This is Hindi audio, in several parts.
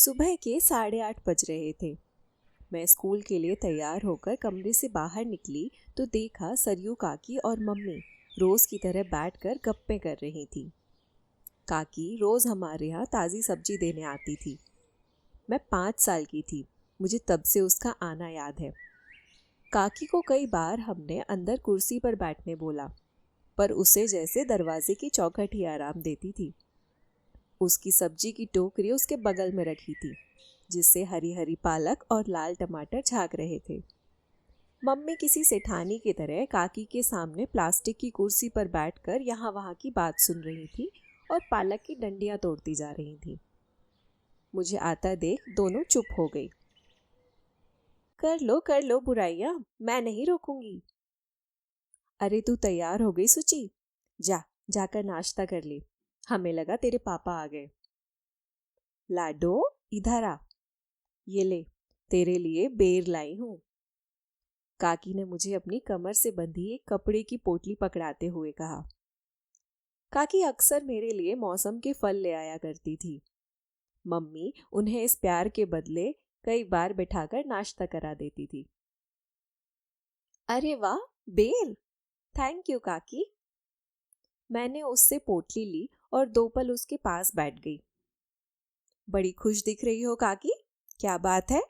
सुबह के 8:30 बज रहे थे। मैं स्कूल के लिए तैयार होकर कमरे से बाहर निकली तो देखा सरयू काकी और मम्मी रोज की तरह बैठकर गप्पे कर रही थी। काकी रोज हमारे यहाँ ताज़ी सब्जी देने आती थी। मैं 5 साल की थी, मुझे तब से उसका आना याद है। काकी को कई बार हमने अंदर कुर्सी पर बैठने बोला, पर उसे जैसे दरवाजे की चौखट ही आराम देती थी। उसकी सब्जी की टोकरी उसके बगल में रखी थी, जिससे हरी हरी पालक और लाल टमाटर झाँक रहे थे। मम्मी किसी सेठानी की तरह काकी के सामने प्लास्टिक की कुर्सी पर बैठकर यहाँ वहाँ की बात सुन रही थी और पालक की डंडियाँ तोड़ती जा रही थी। मुझे आता देख दोनों चुप हो गई। कर लो बुराइयाँ, मैं नहीं रोकूंगी। अरे तू तैयार हो गई सुची? जाकर नाश्ता कर ले। हमें लगा तेरे पापा आ गए। लाडो इधर आ, ये ले, तेरे लिए बेर लाई हूं। काकी ने मुझे अपनी कमर से बंधी एक कपड़े की पोटली पकड़ाते हुए कहा। काकी अक्सर मेरे लिए मौसम के फल ले आया करती थी। मम्मी उन्हें इस प्यार के बदले कई बार बिठाकर नाश्ता करा देती थी। अरे वाह, बेर! थैंक यू काकी। मैंने उससे पोटली ली और 2 पल उसके पास बैठ गई। बड़ी खुश दिख रही हो काकी, क्या बात है?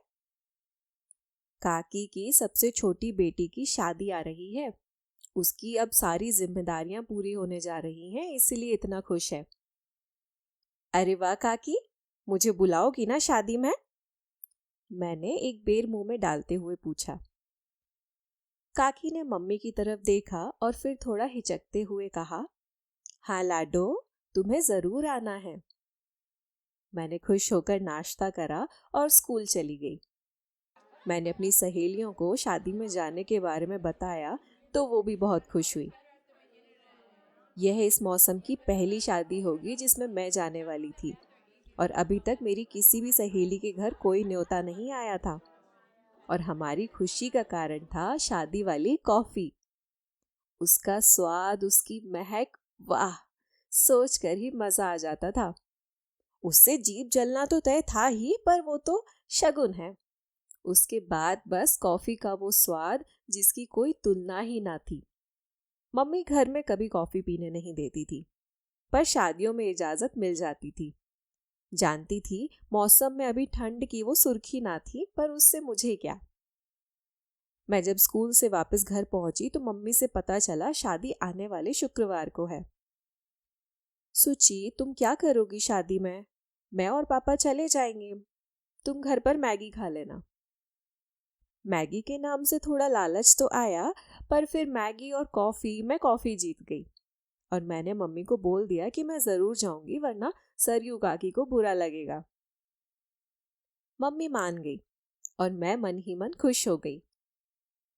काकी की सबसे छोटी बेटी की शादी आ रही है। उसकी अब सारी जिम्मेदारियां पूरी होने जा रही हैं, इसलिए इतना खुश है। अरे वाह काकी, मुझे बुलाओगी ना शादी में? मैंने एक बेर मुंह में डालते हुए पूछा। काकी ने मम्मी की तरफ देखा और फिर थोड़ा हिचकते हुए कहा, हाँ लाडो, तुम्हें जरूर आना है। मैंने खुश होकर नाश्ता करा और स्कूल चली गई। मैंने अपनी सहेलियों को शादी में जाने के बारे में बताया तो वो भी बहुत खुश हुई। यह इस मौसम की पहली शादी होगी जिसमें मैं जाने वाली थी और अभी तक मेरी किसी भी सहेली के घर कोई न्योता नहीं आया था। और हमारी खुशी का कारण था शादी वाली कॉफी। उसका स्वाद, उसकी महक, वाह, सोचकर ही मजा आ जाता था। उससे जीभ जलना तो तय था ही, पर वो तो शगुन है। उसके बाद बस कॉफी का वो स्वाद जिसकी कोई तुलना ही ना थी। मम्मी घर में कभी कॉफी पीने नहीं देती थी, पर शादियों में इजाजत मिल जाती थी। जानती थी मौसम में अभी ठंड की वो सुर्खी ना थी, पर उससे मुझे क्या। मैं जब स्कूल से वापस घर पहुंची तो मम्मी से पता चला शादी आने वाले शुक्रवार को है। सुची, तुम क्या करोगी शादी में? मैं और पापा चले जाएंगे, तुम घर पर मैगी खा लेना। मैगी के नाम से थोड़ा लालच तो आया, पर फिर मैगी और कॉफी में कॉफी जीत गई और मैंने मम्मी को बोल दिया कि मैं जरूर जाऊंगी, वरना सरयू काकी को बुरा लगेगा। मम्मी मान गई और मैं मन ही मन खुश हो गई।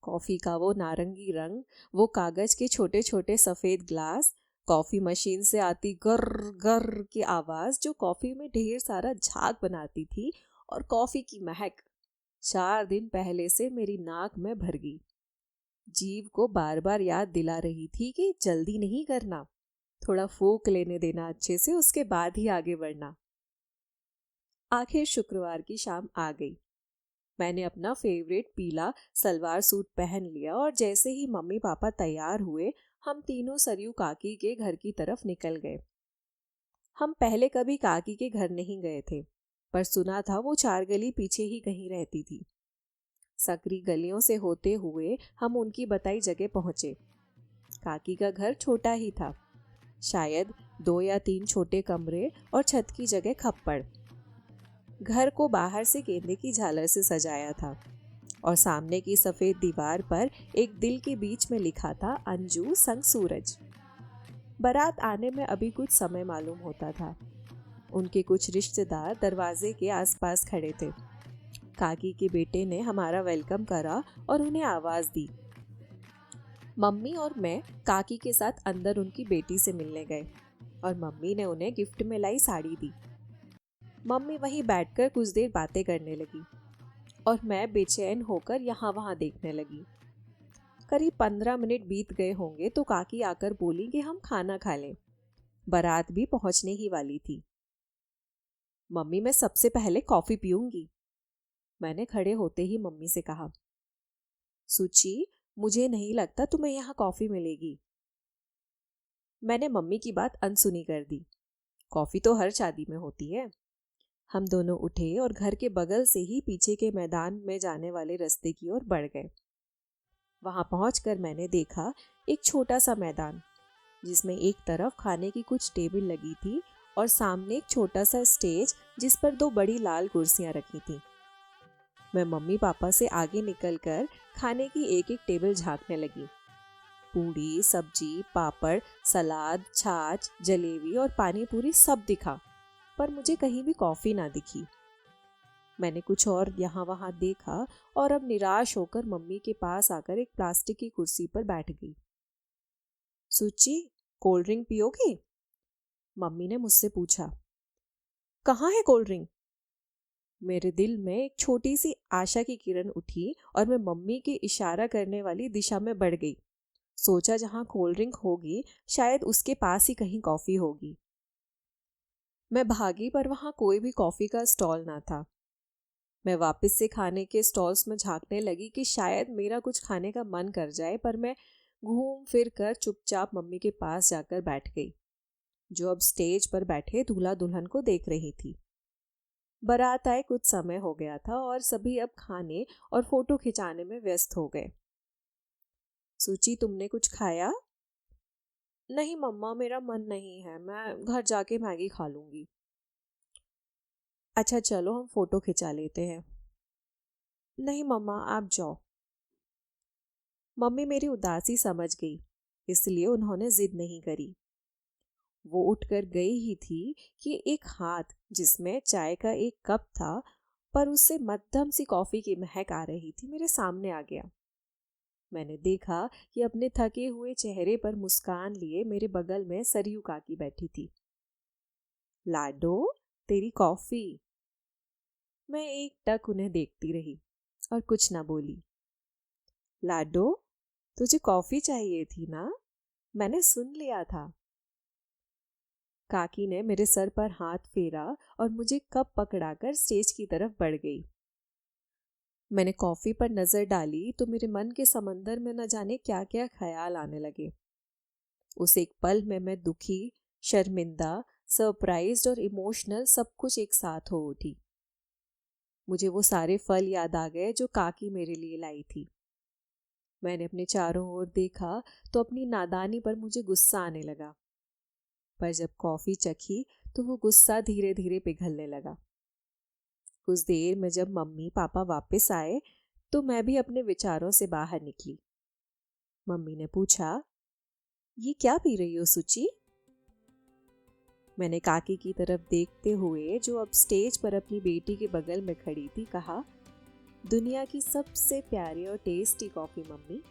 कॉफी का वो नारंगी रंग, वो कागज के छोटे छोटे सफेद ग्लास, कॉफी मशीन से आती गर्र गर्र की आवाज जो कॉफी में ढेर सारा झाग बनाती थी, और कॉफी की महक 4 दिन पहले से मेरी नाक में भर गई। जीव को बार बार याद दिला रही थी कि जल्दी नहीं करना, थोड़ा फूंक लेने देना अच्छे से, उसके बाद ही आगे बढ़ना। आखिर शुक्रवार की शाम आ गई। मैंने अपना फेवरेट पीला सलवार सूट पहन लिया और जैसे ही मम्मी पापा तैयार हुए, हम तीनों सरयू काकी के घर की तरफ निकल गए। हम पहले कभी काकी के घर नहीं गए थे, पर सुना था वो 4 गली पीछे ही कहीं रहती थी। सकरी गलियों से होते हुए हम उनकी बताई जगह पहुंचे। काकी का घर छोटा ही था, शायद 2 या 3 छोटे कमरे और छत की जगह खप्पड़। घर को बाहर से गेंदे की झालर से सजाया था और सामने की सफेद दीवार पर एक दिल के बीच में लिखा था, अंजू संग सूरज। बारात आने में अभी कुछ समय मालूम होता था। उनके कुछ रिश्तेदार दरवाजे के आसपास खड़े थे। काकी के बेटे ने हमारा वेलकम करा और उन्हें आवाज दी। मम्मी और मैं काकी के साथ अंदर उनकी बेटी से मिलने गए और मम्मी ने उन्हें गिफ्ट में लाई साड़ी दी। मम्मी वहीं बैठकर कुछ देर बातें करने लगी और मैं बेचैन होकर यहाँ वहाँ देखने लगी। करीब 15 मिनट बीत गए होंगे तो काकी आकर बोली कि हम खाना खा लें। बारात भी पहुंचने ही वाली थी। मम्मी मैं सबसे पहले कॉफी पीऊंगी। मैंने खड़े होते ही मम्मी से कहा। सुची, मुझे नहीं लगता तुम्हें यहाँ कॉफी मिलेगी। मैंने मम्मी की बात अनसुनी कर दी। कॉफी तो हर शादी में होती है। हम दोनों उठे और घर के बगल से ही पीछे के मैदान में जाने वाले रास्ते की ओर बढ़ गए। वहां पहुंचकर मैंने देखा एक छोटा सा मैदान, जिसमें एक तरफ खाने की कुछ टेबल लगी थी और सामने एक छोटा सा स्टेज जिस पर 2 बड़ी लाल कुर्सियां रखी थी। मैं मम्मी पापा से आगे निकलकर खाने की एक एक टेबल झांकने लगी। पूड़ी, सब्जी, पापड़, सलाद, छाछ, जलेबी और पानी पूरी सब दिखा, पर मुझे कहीं भी कॉफी ना दिखी। मैंने कुछ और यहाँ वहां देखा और अब निराश होकर मम्मी के पास आकर एक प्लास्टिक की कुर्सी पर बैठ गई। सुची, कोल्ड ड्रिंक पियोगी? मम्मी ने मुझसे पूछा। कहाँ है कोल्ड ड्रिंक? मेरे दिल में एक छोटी सी आशा की किरण उठी और मैं मम्मी के इशारा करने वाली दिशा में बढ़ गई। सोचा जहां कोल्ड ड्रिंक होगी शायद उसके पास ही कहीं कॉफी होगी। मैं भागी पर वहां कोई भी कॉफी का स्टॉल ना था। मैं वापस से खाने के स्टॉल्स में झांकने लगी कि शायद मेरा कुछ खाने का मन कर जाए, पर मैं घूम फिर कर चुपचाप मम्मी के पास जाकर बैठ गई, जो अब स्टेज पर बैठे दूल्हा दुल्हन को देख रही थी। बारात आए कुछ समय हो गया था और सभी अब खाने और फोटो खिंचाने में व्यस्त हो गए। सुची, तुमने कुछ खाया? नहीं मम्मा, मेरा मन नहीं है, मैं घर जाके मैगी खा लूंगी। अच्छा चलो हम फोटो खिंचा लेते हैं। नहीं मम्मा, आप जाओ। मम्मी मेरी उदासी समझ गई, इसलिए उन्होंने जिद नहीं करी। वो उठकर गई ही थी कि एक हाथ जिसमें चाय का एक कप था पर उससे मध्यम सी कॉफी की महक आ रही थी, मेरे सामने आ गया। मैंने देखा कि अपने थके हुए चेहरे पर मुस्कान लिए मेरे बगल में सरयू काकी बैठी थी। लाडो, तेरी कॉफी। मैं एक टक उन्हें देखती रही और कुछ ना बोली। लाडो, तुझे कॉफी चाहिए थी ना? मैंने सुन लिया था। काकी ने मेरे सर पर हाथ फेरा और मुझे कप पकड़ाकर स्टेज की तरफ बढ़ गई। मैंने कॉफी पर नजर डाली तो मेरे मन के समंदर में न जाने क्या क्या ख्याल आने लगे। उस एक पल में मैं दुखी, शर्मिंदा, सरप्राइज्ड और इमोशनल सब कुछ एक साथ हो उठी। मुझे वो सारे फल याद आ गए जो काकी मेरे लिए लाई थी। मैंने अपने चारों ओर देखा तो अपनी नादानी पर मुझे गुस्सा आने लगा, पर जब कॉफी चखी तो वो गुस्सा धीरे धीरे पिघलने लगा। कुछ देर में जब मम्मी पापा वापस आए तो मैं भी अपने विचारों से बाहर निकली। मम्मी ने पूछा, ये क्या पी रही हो सुची? मैंने काकी की तरफ देखते हुए, जो अब स्टेज पर अपनी बेटी के बगल में खड़ी थी, कहा, दुनिया की सबसे प्यारी और टेस्टी कॉफी मम्मी।